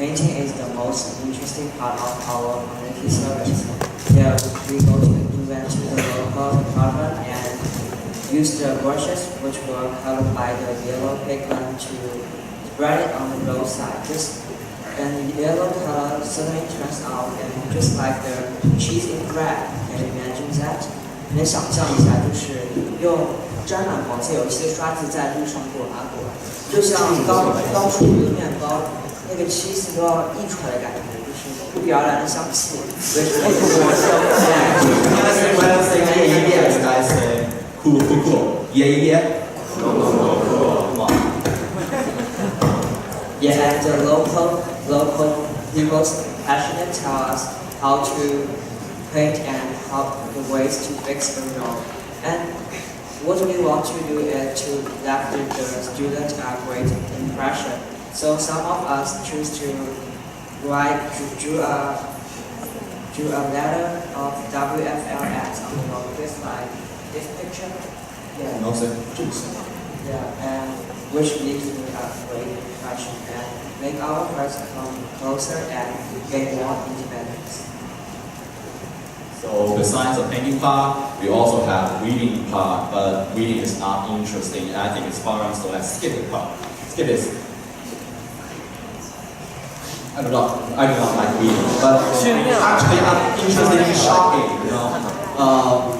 painting is the most interesting part of our community service. Here we go to went to the local department and use the brushes which were colored by the yellow pigment to spread it on the roadside. And the yellow color suddenly turns out and just like the cheese in bread. Can you imagine that? 你能想象一下，就是用沾满黄色油漆的刷子在路上过来，就像刚出炉的面包，那个 cheese 都要溢出来的感觉，就是不表然的香气。为什么cool. Yeah. Yeah, and the local people passionate tell us how to paint and how the ways to fix the mural. And what we want to do is to left the students a great impression. So some of us choose to drew a letter of WFL on the road, just like this picture. Yeah. No, sir. Yeah, and which leaves me a great impression and make our hearts come closer and gain more independence. So besides the painting part, we also have reading part, but reading is not interesting, and I think it's fun, so let's skip the part. Skip this. I do not like reading, but actually I'm interested in shopping, you know.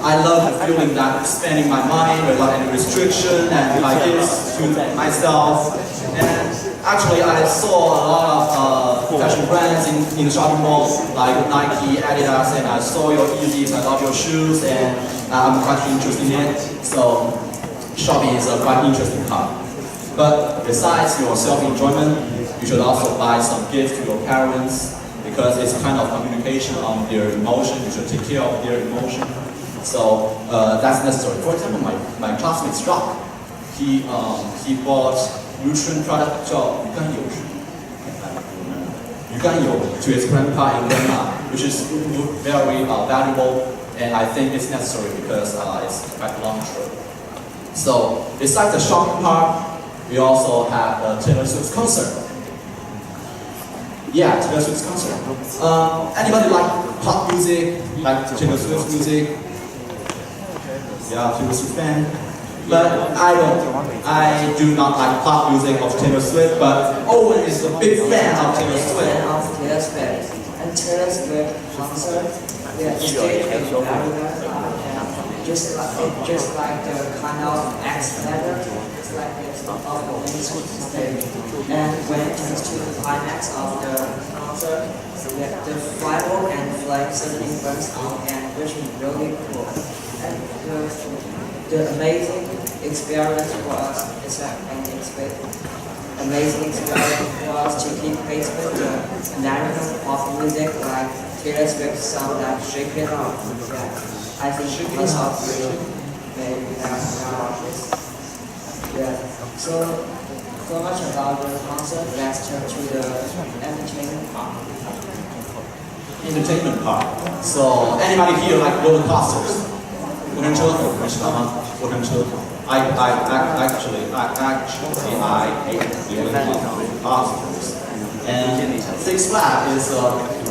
I love the feeling that spending my money without any restriction and like this to myself. And actually I saw a lot of fashion brands in the shopping mall like Nike, Adidas, and I saw your Yeezys, I love your shoes, and I'm quite interested in it. So shopping is a quite interesting part. But besides your self-enjoyment, you should also buy some gifts to your parents, because it's kind of communication on their emotion. You should take care of their emotion. So that's necessary. For example, my classmate Rock, he bought nutrient product called 鱼肝油 to his grandpa and grandma, which is very valuable, and I think it's necessary because it's quite long trip. So besides the shopping part, we also have the Taylor Swift concert. Yeah, Taylor Swift's concert. Anybody like pop music, like Taylor Swift music? Yeah, Taylor Swift fan. But I do not like pop music of Taylor Swift, but Owen is a big fan of Taylor Swift. And Taylor Swift concert, yeah, stayed in just like the kind of X letter, just like this of the stage. And when it comes to the climax of the concert, the firework and flame suddenly burns out, and which is really cool. And the amazing experience for us is an amazing experience for us to keep pace with the American pop music like Taylor Swift song like Shake It Off. Yeah, I think because of maybe this. Yeah. So much about the concert. Let's turn to the entertainment part. Entertainment part. So anybody here like roller coasters? 过山车，你知道吗？过山车。I actually hate dealing with roller coasters. And Six Flags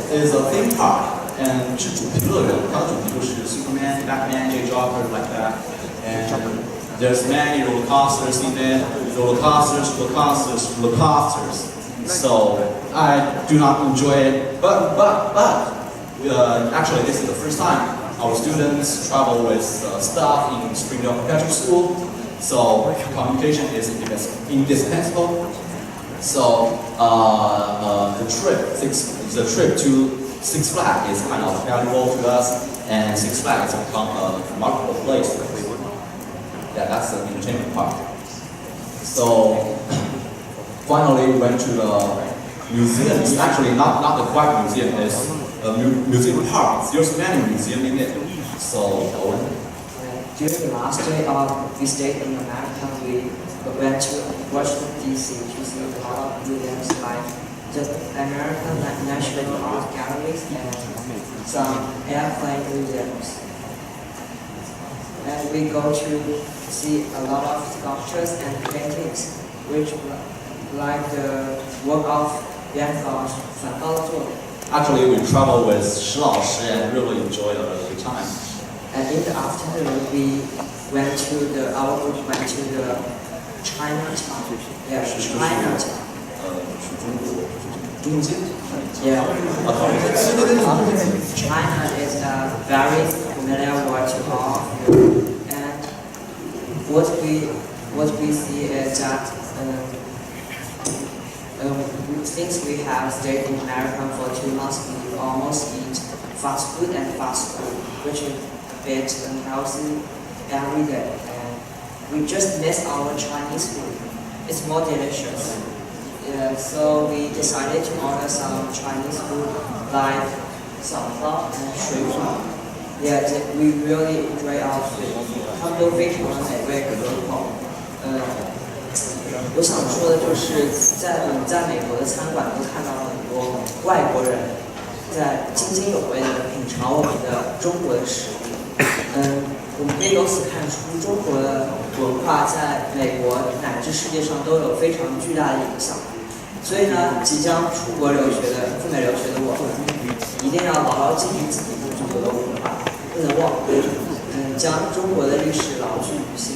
is a theme park, and 是主题乐园，它的主题就是 Superman, Batman, J. Joker, like that. And there's many roller coasters in there. Roller coasters. So I do not enjoy it. But actually, this is the first time our students travel with staff in Springdale Perpetual School. So communication is indispensable. So the trip to Six Flags is kind of valuable to us, and Six Flags has become a remarkable place. Yeah, that's the entertainment part. So finally, we went to the museum. It's actually not the quiet museum. It's a museum park. There's many museums in it. So during the last day of we stayed in America, we went to Washington D.C. to see a lot of museums like the American National Art Galleries and some airplane museums. And we go to see a lot of sculptures and paintings, which like the work of 原稿反高做的。Actually, we traveled with Shi 老师 and really enjoyed the time. And in the afternoon, we went to our group went to the Chinatown. Yeah, Chinatown. 中间 Yeah. China is a very familiar word to all of you. And what we see is that since we have stayed in America for 2 months, we almost eat fast food and fast food, which is a bit unhealthy every day. And we just miss our Chinese food. It's more delicious. Yeah, so we decided to order some Chinese food like 小泡 and 水煮. Yeah, we really enjoy our food. 他们都非常的美味可口。我想说的就是我们在美国的餐馆都看到了很多外国人在津津有味的品尝我们的中国的食物。我们可以由此看出中国的文化在美国乃至世界上都有非常巨大的影响。所以呢，即将出国留学的赴美留学的我们，一定要牢牢记住自己中国的文化，不能忘怀，将中国的历史牢记于心。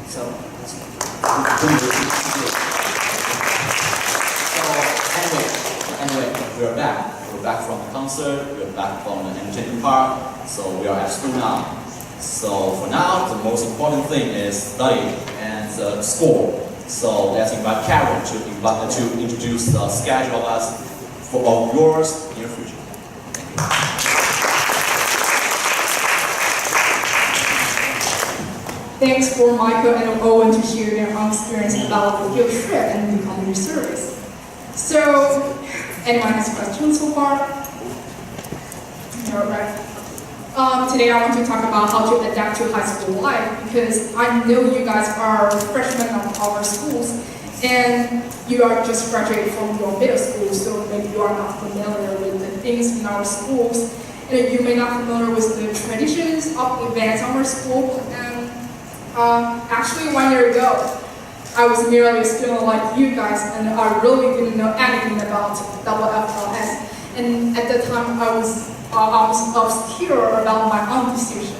So anyway, we're back. We're back from the concert. We're back from the entertainment part. So we are at school now. So for now, the most important thing is study and score. So let's invite Karen to introduce the schedule of us of yours in your future. Thanks for Michael and Owen to share their own experience about the field trip and the community service. So, anyone has questions so far? All right. Today I want to talk about how to adapt to high school life because I know you guys are freshmen of our schools and you are just graduated from your middle school, so maybe you are not familiar with the things in our schools and you may not be familiar with the traditions of events in our school. And actually 1 year ago, I was merely a student like you guys and I really didn't know anything about WFLS. And at that time I was obscure about my own decision,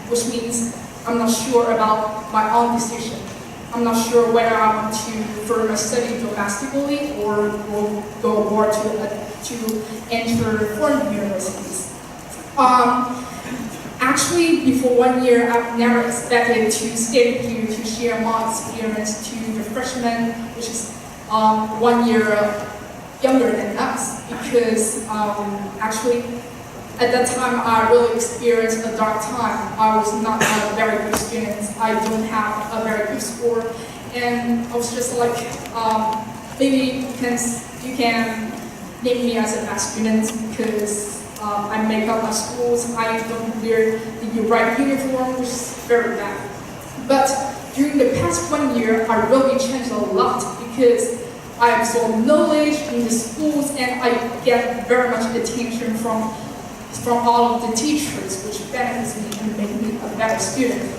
which means I'm not sure about my own decision. I'm not sure whether I want to further study domestically or will go abroad to enter foreign universities. Actually, before 1 year, I've never expected to stay with you to share my experience to the freshmen, which is 1 year younger than us, because actually at that time I really experienced a dark time. I was not a very good student. I don't have a very good score, and I was just like, maybe you can name me as a bad student because I make up my schools. I don't wear the right uniform, which is very bad. But during the past 1 year, I really changed a lot because I absorb knowledge in the schools and I get very much attention from all of the teachers, which benefits me and makes me a better student.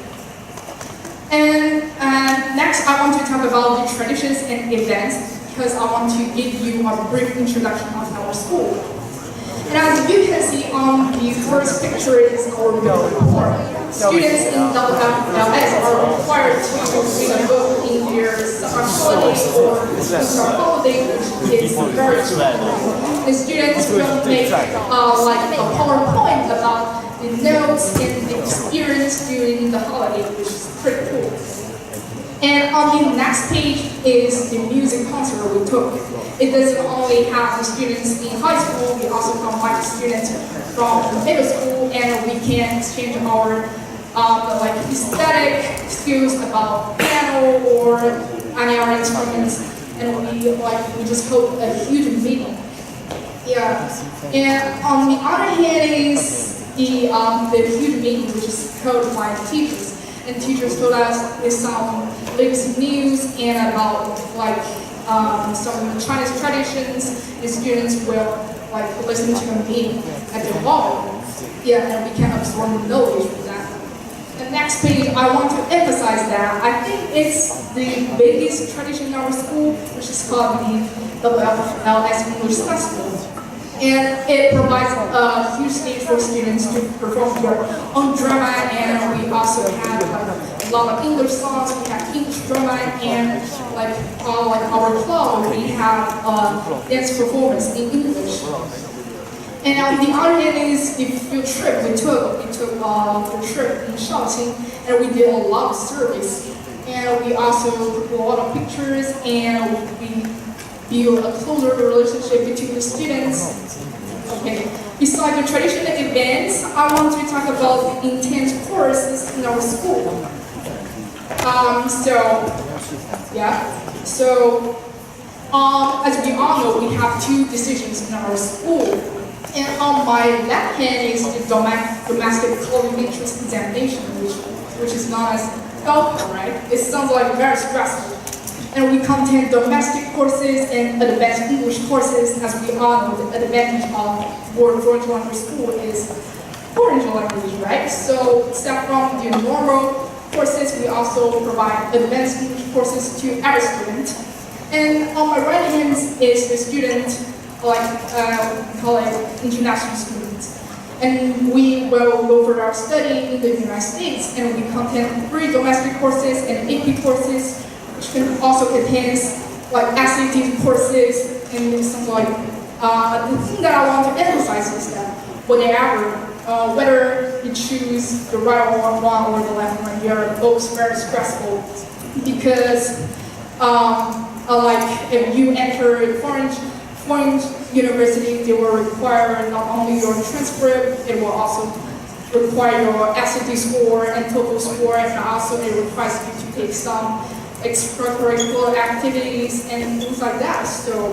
And next I want to talk about the traditions and events because I want to give you a brief introduction of our school. And as you can see on the first picture is our middle report. Students in WFLS are required to read a book in their summer holiday or winter holiday, which is very important. The students will make like a PowerPoint about the notes and the experience during the holiday, which is pretty cool. And on the next page is the music concert we took. It doesn't only have the students in high school, we also combine the students from middle school, and we can exchange our like aesthetic skills about piano or any other instruments, and we just hold a huge meeting. Yeah. And on the other hand is the huge meeting which is held by the teachers. And teachers told us with some latest news and about like some Chinese traditions. The students will like listen to the meeting at the wall. Yeah, and we can absorb knowledge from that. The next page, I want to emphasize that I think it's the biggest tradition in our school, which is called the WFL as English Festival. And it provides a huge stage for students to perform their own drama, and we also have like a lot of English songs, we have English drama, and like our club, we have dance performance in English. And on the other hand is the field trip we took the trip in Shan, and we did a lot of service. And we also took a lot of pictures, and we build a closer relationship between the students. Okay. Besides the traditional events, I want to talk about the intense courses in our school. As we all know, we have two decisions in our school. And on my left hand is the domestic college entrance examination, which is known as WFL, right? It sounds like very stressful. And we contain domestic courses and advanced English courses. As we all know, the advantage of World George Language School is foreign language, right? So, except from the normal courses, we also provide advanced English courses to every student. And on my right hand is the student, we call it international students. And we will go for our study in the United States, and we contain 3 domestic courses and AP courses, which can also contains like SAT courses and something like. The thing that I want to emphasize is that whether you choose the right one or the left one, they are both very stressful because if you enter a foreign university, they will require not only your transcript, it will also require your SAT score and TOEFL score, and also it requires you to take some extracurricular activities and things like that. So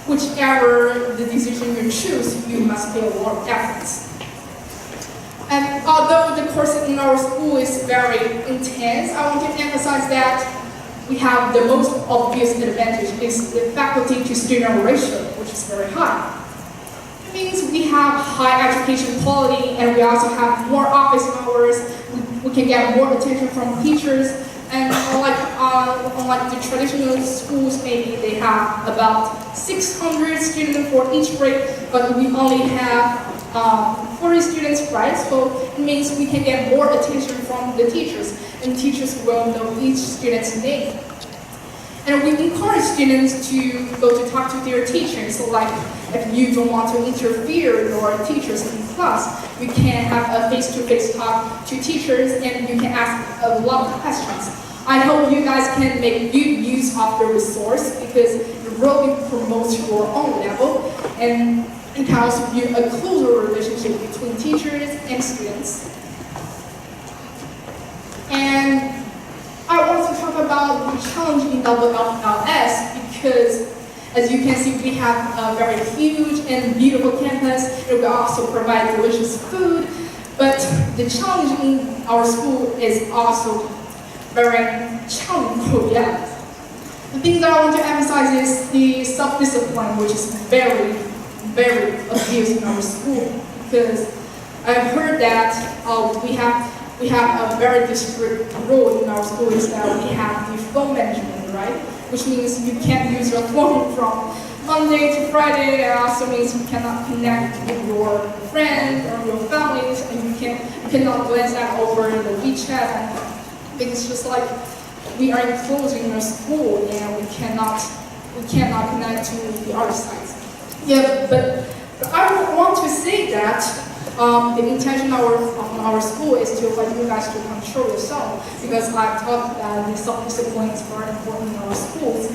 whichever the decision you choose, you must pay a lot of efforts. And although the course in our school is very intense, I want to emphasize that we have the most obvious advantage is the faculty to student ratio, which is very high. It means we have high education quality, and we also have more office hours. We can get more attention from teachers, and unlike the traditional schools, maybe they have about 600 students for each grade, but we only have 40 students, right? So it means we can get more attention from the teachers, and teachers will know each student's name. And we encourage students to go to talk to their teachers. So like, if you don't want to interfere your teachers in class, you can have a face-to-face talk to teachers, and you can ask a lot of questions. I hope you guys can make good use of the resource because it really promotes your own level, and it can also build a closer relationship between teachers and students. And I want to talk about the challenge in WFLS because, as you can see, we have a very huge and beautiful campus, and we also provide delicious food. But the challenge in our school is also very challenging. Yeah. The thing that I want to emphasize is the self-discipline, which is very, very abused in our school. Because I've heard that we have a very strict rule in our school is that we have the phone management, right? Which means you can't use your phone from Monday to Friday. It also means you cannot connect with your friends or your families, and you cannot glance that over the WeChat. And it's just like we are enclosed in a school, and we cannot connect to the other sides. Yeah, but I want to say that the intention of our school is to let you guys to control yourself, because I've taught that the self-discipline is very important in our schools.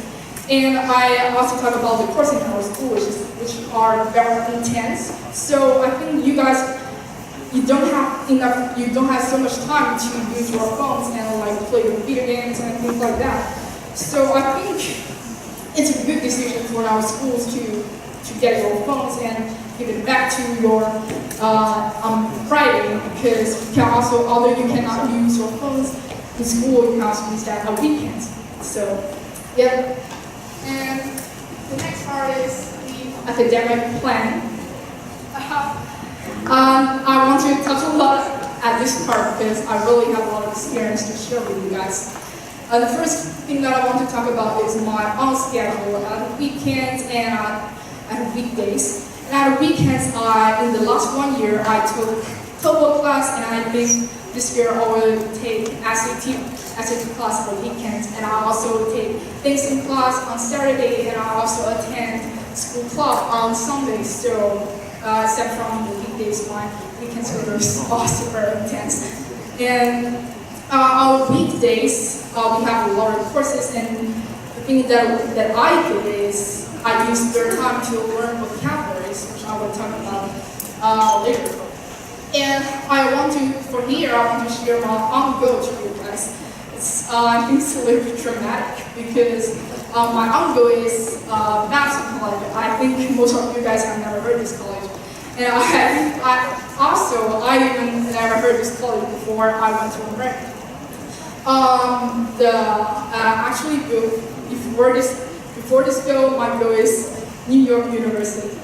And I also talk about the courses in our school, which are very intense. So I think you guys, you don't have so much time to use your phones and like play video games and things like that. So I think it's a good decision for our schools to get your phones and give it back to your on Friday, because you can also, although you cannot use your phones in school, you can also use that on weekends. So, yeah. And the next part is the academic plan. I want to touch a lot at this part because I really have a lot of experience to share with you guys. The first thing that I want to talk about is my on schedule at weekends and at weekdays. And at weekends, in the last 1 year, I took TOEFL class, and I think this year I will take SAT class for weekends. And I also take dancing class on Saturday, and I also attend school club on Sundays. So except from the weekdays, my weekends are also very intense. And on weekdays, we have a lot of courses, and the thing that I do is I use spare time to learn vocabularies, which I will talk about later. And I want to share my own goal to you guys. I think it's a little bit dramatic because my own goal is Madison College. I think most of you guys have never heard this college. And I even never heard this college before I went to America. Actually, before this goal, my goal is New York University.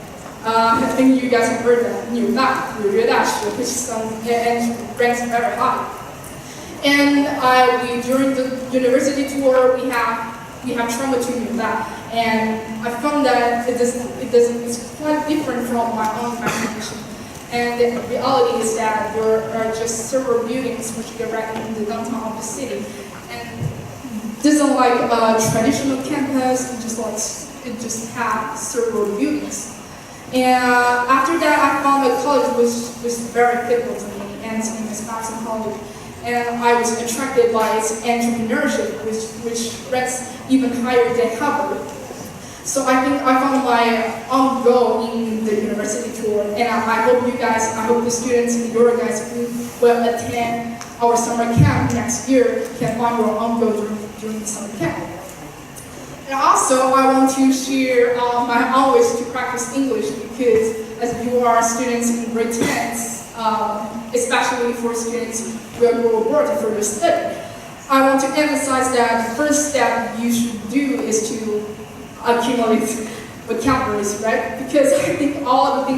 I think you guys have heard that, 纽约大学, which is and ranks very high. And during the university tour, we have traveled to New York, and I found that it's quite different from my own imagination. And the reality is that there are just several buildings which get erected in the downtown of the city, and it doesn't like a traditional campus. It just has several buildings. And after that, I found that college was very applicable to me, and its name is Madison College. And I was attracted by its entrepreneurship, which ranks even higher than Harvard. So I think I found my own goal in the university tour, and I hope the students and your guys who will attend our summer camp next year can find your own goal during the summer camp. And also, I want to share my own ways to practice English, because as you are students in grade 10s, especially for students who will go abroad to further study, I want to emphasize that the first step you should do is to accumulate vocabularies, right? Because I think all the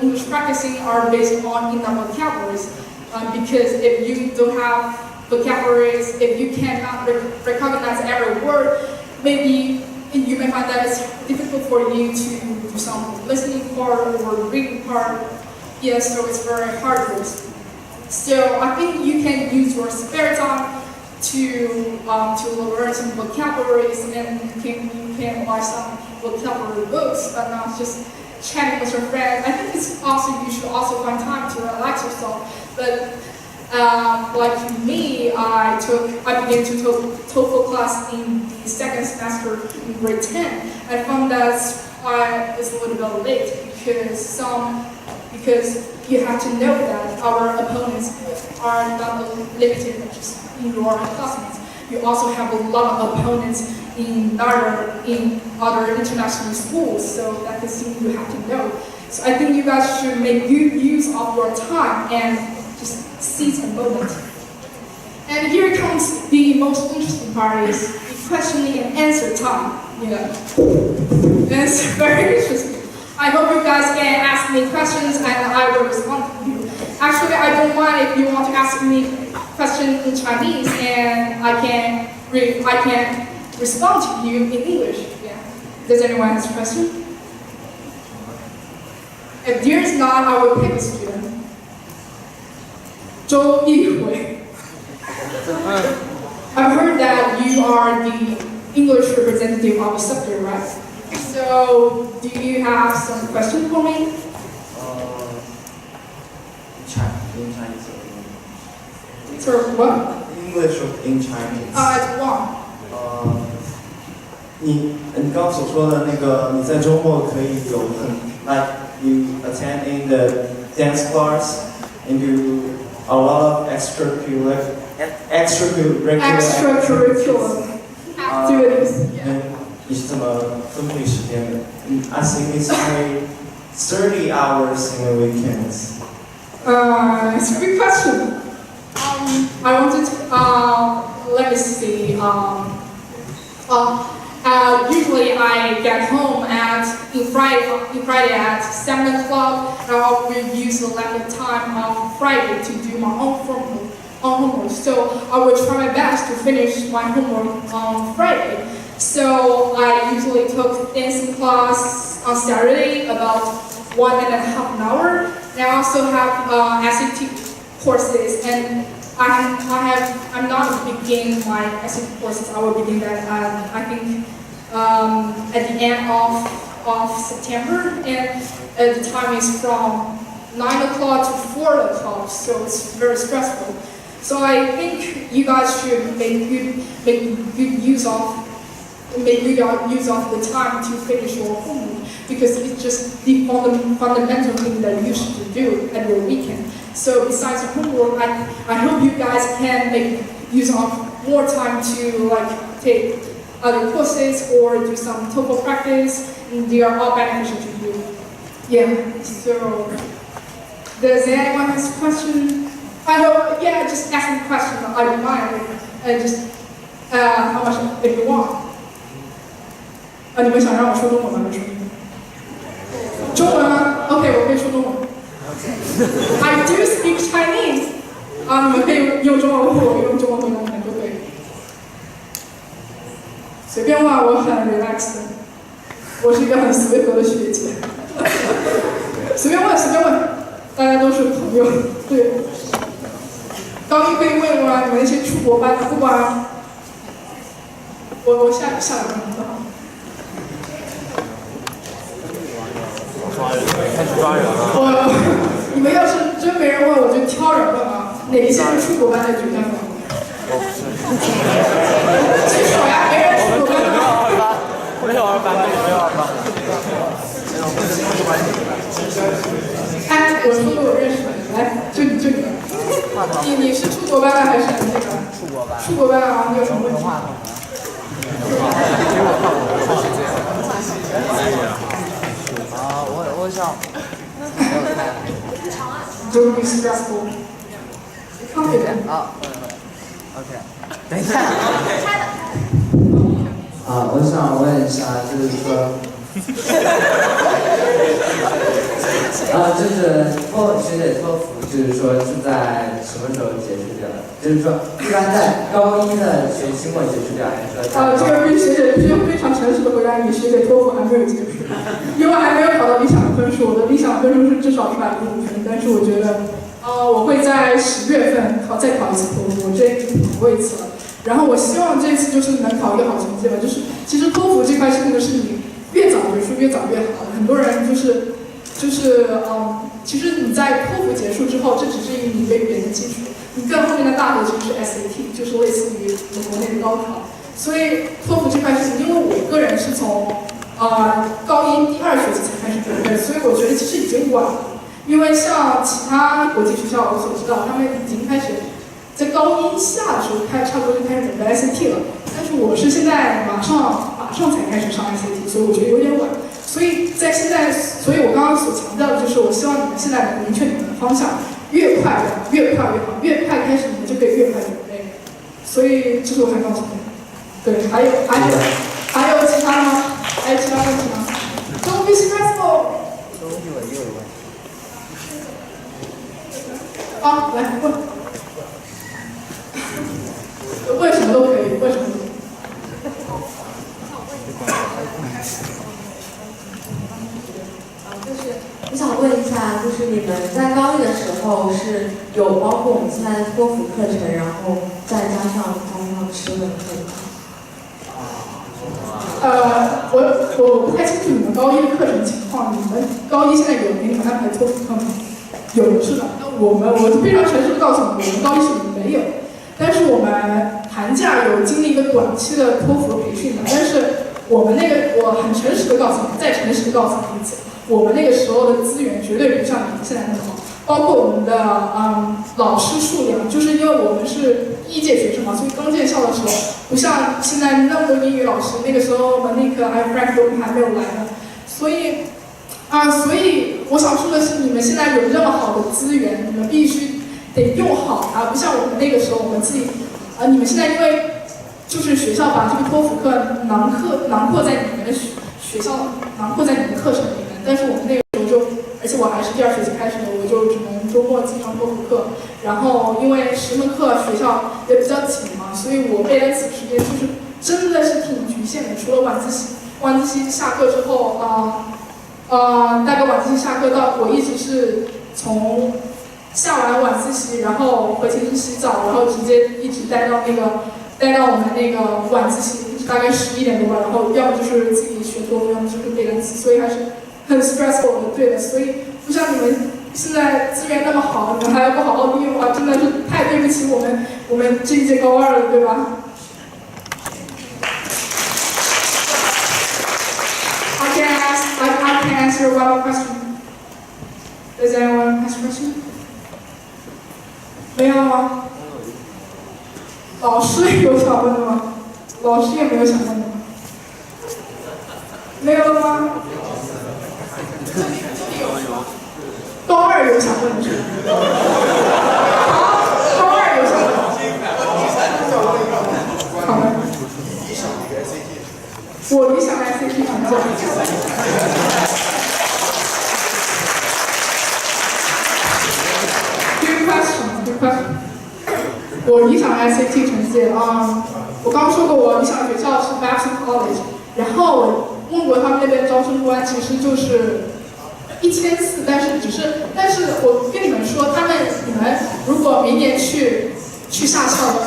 English practicing are based on enough vocabularies. Because if you don't have vocabularies, if you cannot recognize every word, maybe you may find that it's difficult for you to do some listening part or reading part. Yes, so it's very hard for us. So I think you can use your spare time to learn some vocabularies, and you can buy some vocabulary books, but not just chatting with your friends. I think you should also find time to relax yourself. But like me, I began to take TOEFL class in the second semester in grade 10. I found that it's a little bit late because you have to know that our opponents are not limited just in your classmates. You also have a lot of opponents in other international schools, so that's the thing you have to know. So I think you guys should make good use of your time and just seize the moment. And here comes the most interesting part, is the questioning and answer time. It's very interesting. I hope you guys can ask me questions and I will respond to you. Actually, I don't mind if you want to ask me questions in Chinese, and I can respond to you in English. Yeah. Does anyone have a question? If there is not, I will pick a student. 周一回. I've heard that you are the English representative of the subject, right? So, do you have some questions for me? In Chinese. For what? English in Chinese. It's one. 你刚刚所说的那个，你在周末可以有like you attend in the dance class and do a lot of extracurricular activities. 你是怎么分配时间的？ I think it's only 30 hours in a weekend. It's a good question. I wanted to, let me see. Usually I get home in Friday at 7 o'clock, and I will use the left time on Friday to do my own on homework. So I will try my best to finish my homework on Friday. So I usually took dancing class on Saturday about 1.5 hours. And I also have SAT courses, and I'm not beginning my SAT courses. I will begin that I think at the end of September, and the time is from 9 o'clock to 4 o'clock, so it's very stressful. So I think you guys should make good use of the time to finish your homework, because it's just the fundamental thing that you should do at your weekend. So besides the homework, I hope you guys can make use of more time to like take other courses or do some TOEFL practice. And they are all beneficial to you. Yeah. So does anyone have a question? I hope. Yeah, just ask me a question. I don't mind. Just how much if you want. 你们想让我说中文吗？中文吗 ？OK， 我可以说中文。I do speak Chinese。你们可以用中文问我，用中文回答你们都可以。随便问，我很 relaxed。我是一个很随和的学姐。随便问，随便问，大家都是朋友。对。高一可以问一问你们那些出国班，不管我下两个名字好。开始抓人了。你们要是真没人问，我就挑人问啊。哪一些是出国班的举下手？举手呀，没人出国班的。没有二班，没有二班。哎，我说的我认识的，来，就你。你是出国班的还是那个？出国班。出国班啊，你有什么问题？我想。Don't be stressful. Confident. OK。等一下。我想问一下，就是说，学姐托福，就是说是在什么时候结束掉的？就是说，一般在高一的学期末结束掉，还是说？这个学姐必须非常诚实的回答你，学姐托福还没有结束，因为还没有考到理想的分数。我的理想分数是至少115分，但是我觉得，我会在10月份再考一次托福，我这已经考过一次了。然后我希望这次就是能考一个好成绩吧，就是其实托福这块真的是你越早结束越早越好。很多人其实你在托福结束之后，这只是一个你对语言的基础，你更后面的大头其实是 SAT， 就是类似于我们国内的高考。所以托福这块事情，因为我个人是从高一第2学期才开始准备，所以我觉得其实已经晚了。因为像其他国际学校我所知道，他们已经开始在高一下的时候差不多就开始准备 SAT 了，但是我是现在马上才开始上 SAT， 所以我觉得有点晚。所以我刚刚所强调的就是，我希望你们现在能明确你们的方向，越快越好，越快开始你们就可以越快准备。所以这是我想告诉你们。对，还有其他吗？还有其他问题吗 ？Don't be stressful。好，来问。问什么都可以，问什么都可以。就是我想问一下，就是你们在高一的时候是有包括我们现在的托福课程，然后再加上吃的课吗？我不太清楚你们高一的课程情况。你们高一现在有给你们安排托福课吗？有是吧？那我非常诚实的告诉你，我们高一是没有。但是我们寒假有经历一个短期的托福培训的，但是我们我很诚实的告诉你，再诚实的告诉你一次，我们那个时候的资源绝对不像你们现在那么好，包括我们的老师数量，就是因为我们是第1届学生嘛，所以刚建校的时候不像现在那么多英语老师，那个时候我们那个Frank都还没有来呢，所以我想说的是，你们现在有这么好的资源，你们必须得用好它，不像我们那个时候，我们自己你们现在因为就是学校把这个托福课囊括在你们的学校囊括在你们的课程里面，但是我们那个时候而且我还是第2学期开始的，我就只能周末经常托福课，然后因为10门课学校也比较紧嘛，所以我背单词时间就是真的是挺局限的。除了晚自习下课之后，大概晚自习下课到我一直是从下完晚自习，然后回寝室洗澡，然后直接一直待到我们那个晚自习，一直大概11点多吧，然后要么就是自己学托福，要么就是背单词，所以还是很 stressful 的。对的，所以不像你们现在资源那么好，你们还要不好好利用的话，真的是太对不起我们这一届高2了，对吧？I can answer one more question. Does anyone have a question? 没有吗？老师有想问的吗？老师也没有想问的吗？没有了吗？高2有想问的是吗？高2有想问的。好的。我理想的 SAT 成绩。Good question. 我理想的 SAT 成绩我刚刚说过，我理想的学校是 WFL College， 然后我问过他们那边招生官，其实就是1400，但是我跟你们说，你们如果明年去下校，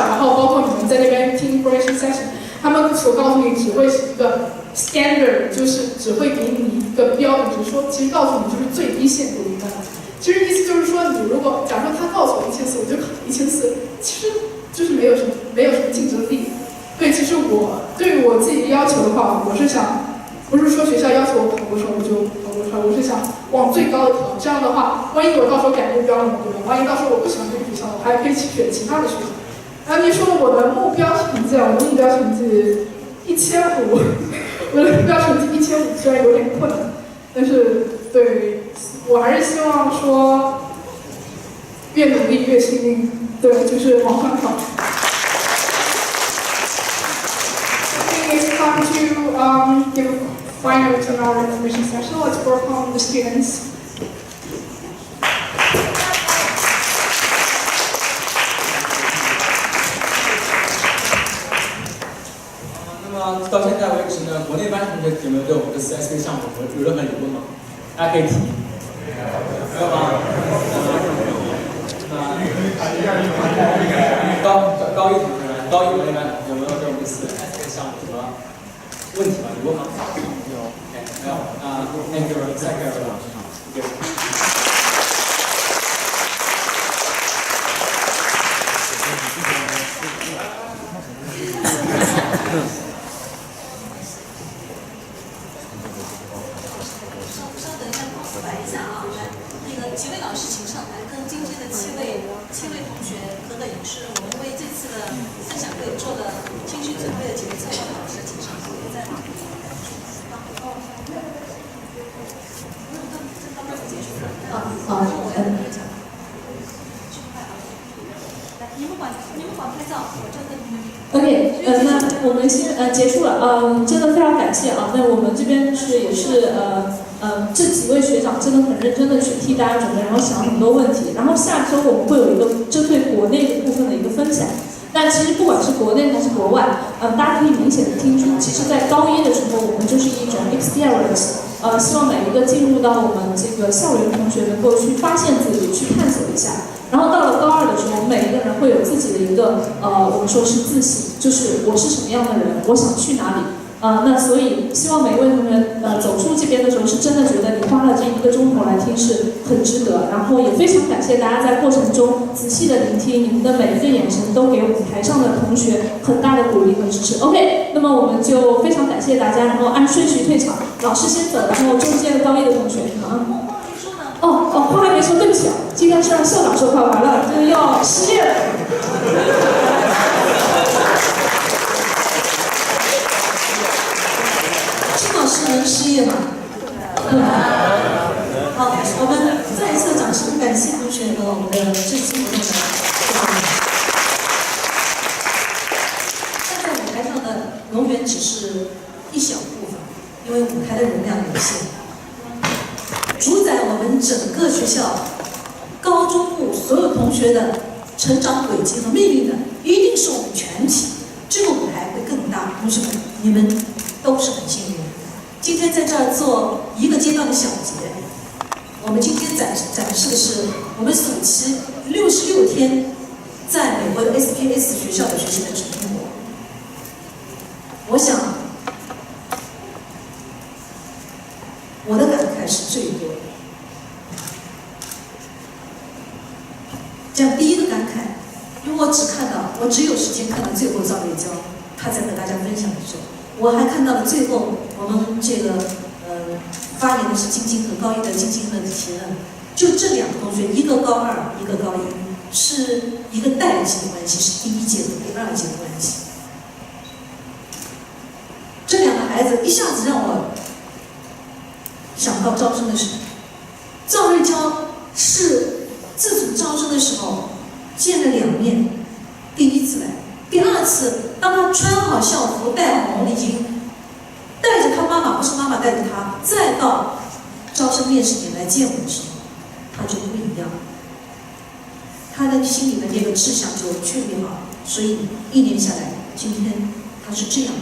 然后包括你们在那边听 information session， 他们所告诉你只会是一个 standard， 就是只会给你一个标准，就是说其实告诉你就是最低限度的。其实意思就是说，你如果假如说他告诉我1400，我就考1400，其实就是没有什么竞争力。对，其实我对于我自己的要求的话，我是想，不是说学校要求我考多少我就考多少，我是想往最高的考。这样的话，万一我到时候改目标了，对吧？万一到时候我不喜欢这个学校，我还可以去选其他的学校。然后你说我的目标成绩我的目标成绩1500，我的目标成绩1500虽然有点困难，但是对。我还是希望说，越努力越幸运，对，就是往上考。I think it's time to give a final to our information session. Let's work on the students. 那么到现在为止呢，国内班同学有没有对我们的4SP 项目有任何疑问吗？大家可以提。没有吗？高一同学，高一国内班有没有对我们4SP 项目什么问题吗？疑问吗？有。没有。那 thank you, thank you. 几位老师请上台，跟今天的七位同学合个影视。我们为这次的分享会做了精心准备的几位策划老师，请上台。在哪里？你们管拍照，我就跟你们。OK， 那我们先结束了真的非常感谢那我们这边也是这几位学长真的很认真的去替大家准备，然后想了很多问题，然后下周我们会有一个针对国内部分的一个分享。但其实不管是国内还是国外，大家可以明显的听出，其实在高一的时候，我们就是一种 experience，希望每一个进入到我们这个校园的同学能够去发现自己，去探索一下。然后到了高2的时候，每一个人会有自己的一个我们说是自省，就是我是什么样的人，我想去哪里。那所以希望每一位同学走出这边的时候，是真的觉得你花了这1个钟头来听是很值得。然后也非常感谢大家在过程中仔细的聆听，你们的每一个眼神都给我们台上的同学很大的鼓励和支持。OK， 那么我们就非常感谢大家，然后按顺序退场，老师先走，然后中间的高一的同学话还没说，对不起今天是让校长说话，完了这个要失业了。金老师能失业吗？好，我们再一次掌声感谢同学和我们的这次活动的站在舞台上的永远只是一小部分，因为舞台的容量有限，主宰我们整个学校高中部所有同学的成长轨迹和命运呢，一定是我们全体，这个舞台会更大。同学们，你们都是很幸运的。今天在这儿做一个阶段的小结，我们今天展示的是我们暑期66天在美国的 SPS 学校的学习的成果。我想，我的感慨是最多的。这样第一个感慨，因为我只有时间看到最后赵瑞娇他在和大家分享的时候，我还看到了最后我们这个发言的是金晶和高一的金晶和的提问，就这两个同学，一个高二，一个高一，是一个代际的关系，是第一届和第二届的关系。这两个孩子一下子让我想到招生的时候，赵瑞娇是自主招生的时候见了2面，第一次来，第二次当他穿好校服戴好红领巾，带着他妈妈，不是妈妈带着他，再到招生面试点来见我的时候，他就不一样，他的心里的那个志向就确立好，所以1年下来，今天他是这样。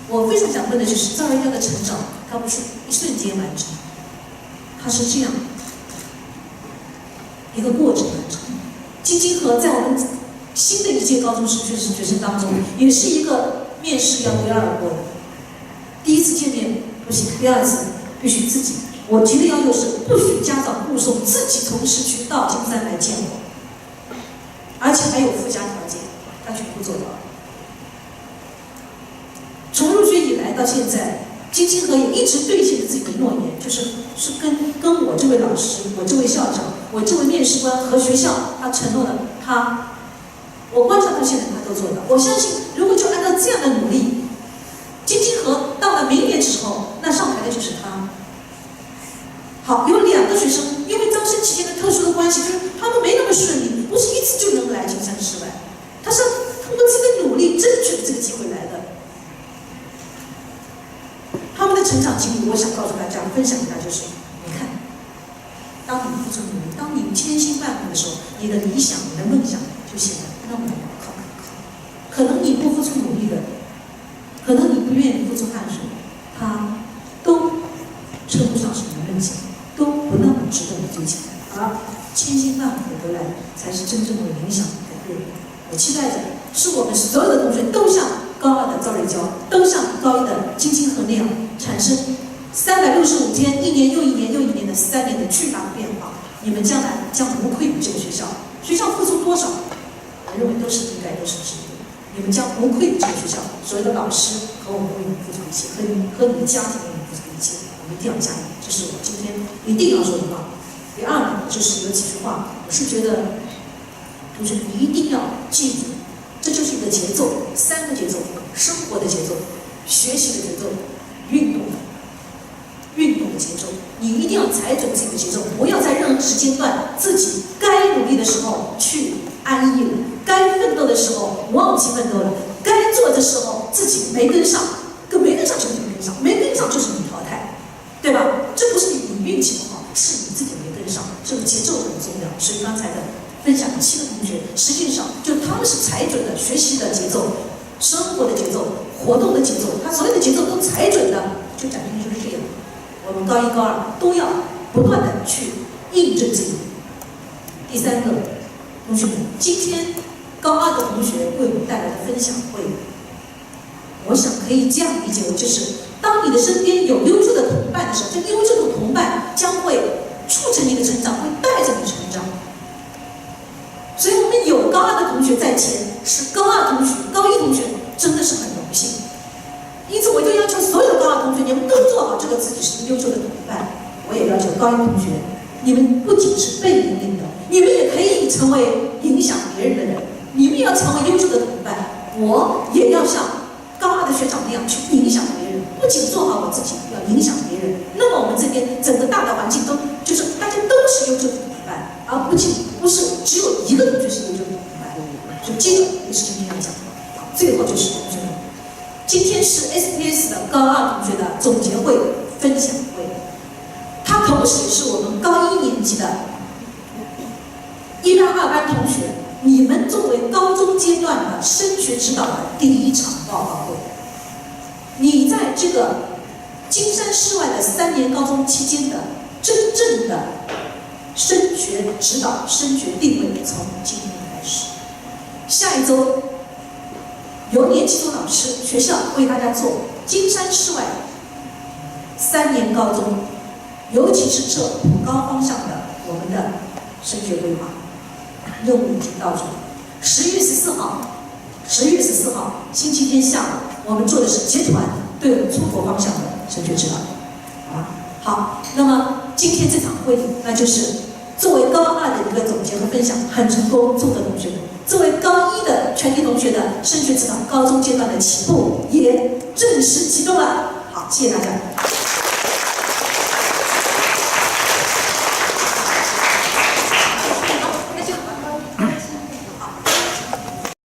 我非常想问的就是赵瑞娇的成长，他不是一瞬间完成，他是这样一个过程完成。金晶和在我们新的一届高中学生当中，也是一个面试要第2过的。第一次见面不行，第二次必须自己。我提的要求是不许家长护送，自己从市区到金山来见我，而且还有附加条件，他全部做到了。从入学以来到现在，金晶和也一直兑现着自己的诺言，就是跟我这位老师、我这位校长、我这位面试官和学校，他承诺的，我观察到现在他都做到。我相信，如果就按照这样的努力，金晶和到了明年之后，那上台的就是他。好，有2个学生，因为招生期间的特殊的关系，就是他们没那么顺利，不是一次就能来金山市外，他是通过自己的努力争取这个机会来的。他们的成长经历，我想告诉大家，分享给大家就是：你看，当你付出努力，当你千辛万苦的时候，你的理想、你的梦想就显得那么靠。可能你不付出努力的，可能你不愿意付出汗水，他都称不上什么梦想，都不那么值得你追求。而千辛万苦得来，才是真正的影响改变。我期待着，是我们所有的同学都像高2的赵瑞娇，都像高1的金晶和那样，产生365天、1年又1年又1年的3年的巨大的变化。你们将来将无愧于这个学校，学校付出多少，我认为都是应该，都是值得。你们将无愧于这个学校，所有的老师和我们为你付出一切，和你的家庭为你付出一切，我们一定要加油。这是我今天一定要说的话。第二呢，就是有几句话，我是觉得，同学你一定要记住，这就是一个节奏，3个节奏：生活的节奏、学习的节奏、运动的节奏。你一定要踩准自己的节奏，不要在任何时间段自己该努力的时候去安逸了，该奋斗的时候忘记奋斗了，该做的时候自己没跟上，没跟上就是没跟上，没跟上就是你淘汰，对吧？这不是你运气不好，是你自己没跟上，这个节奏很重要。所以刚才的分享的7个同学，实际上就他们是踩准了学习的节奏、生活的节奏、活动的节奏，他所有的节奏都踩准的，就展现就是这样。我们高1、高2都要不断的去印证这一点。第3个，同学们，今天高2的同学为我们带来的分享会，我想可以这样理解为，就是当你的身边有优秀的同伴的时候，这优秀的同伴将会促成你的成长，会带着你成长。所以我们有高2的同学在前，是高2同学、高1同学真的是很荣幸。因此，我就要求所有的高2同学，你们都做好这个自己是优秀的同伴。我也要求高1同学，你们不仅是被引领的，你们也可以成为影响别人的人。你们也要成为优秀的同伴。我也要像高2的学长那样去影响别人，不仅做好我自己，要影响别人。那么我们这边整个大的环境都就是大家都是优秀的同伴，而不是只有一个同学是优秀的同伴。所以这个也是今天要讲的。最后就是同学们，今天是 SPS 的高2同学的总结会、分享会，它同时也是我们高1年级的一班、二班同学，你们作为高中阶段的升学指导的第一场报告会，你在这个金山市外的3年高中期间的真正的升学指导、升学定位，从今天开始。下一周由年级组老师学校为大家做金山市外3年高中，尤其是这普高方向的我们的升学规划任务已经到手。10月14号星期天下午，我们做的是结团对我们出国方向的升学指导。好，那么今天这场会议，那就是作为高2的一个总结和分享，很成功，祝贺同学们。作为高1的全体同学的升学指导高中阶段的起步也正式启动了。好，谢谢大家。